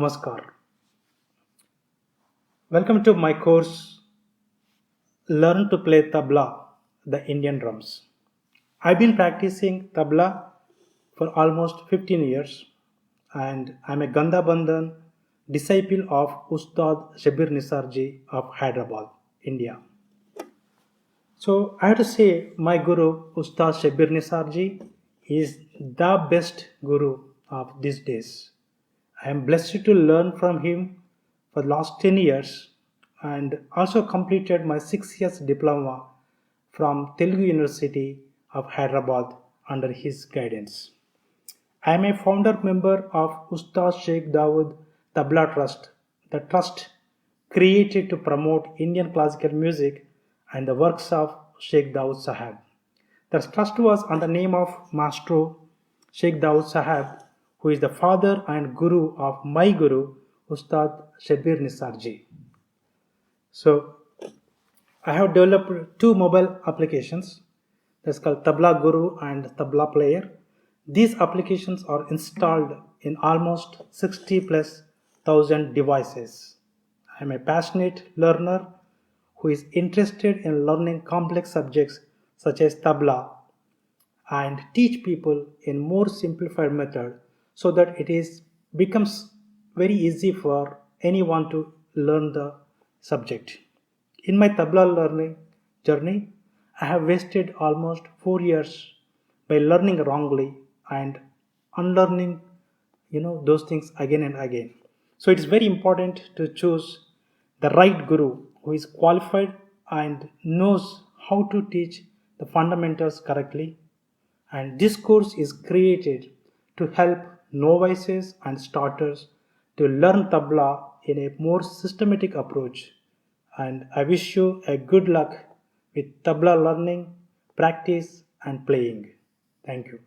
Namaskar. Welcome to my course Learn to Play Tabla, the Indian Drums. I've been practicing tabla for almost 15 years and I'm a Ganda Bandhan disciple of Ustad Shabir Nisarji of Hyderabad, India. So I have to say my guru Ustad Shabir Nisarji is the best guru of these days. I am blessed to learn from him for the last 10 years and also completed my 6 years diploma from Telugu University of Hyderabad under his guidance. I am a founder member of Ustad Sheikh Dawood Tabla Trust, the trust created to promote Indian classical music and the works of Sheikh Dawood Sahab. The trust was on the name of Maestro Sheikh Dawood Sahab, who is the father and guru of my guru, Ustad Shabir Nisarji. So, I have developed two mobile applications that's called Tabla Guru and Tabla Player. These applications are installed in almost 60 plus thousand devices. I am a passionate learner who is interested in learning complex subjects such as tabla and teach people in more simplified method so that becomes very easy for anyone to learn the subject. In my tabla learning journey, I have wasted almost 4 years by learning wrongly and unlearning those things again and again. So it is very important to choose the right guru who is qualified and knows how to teach the fundamentals correctly, and this course is created to help novices and starters to learn tabla in a more systematic approach. And I wish you a good luck with tabla learning, practice and playing. Thank you.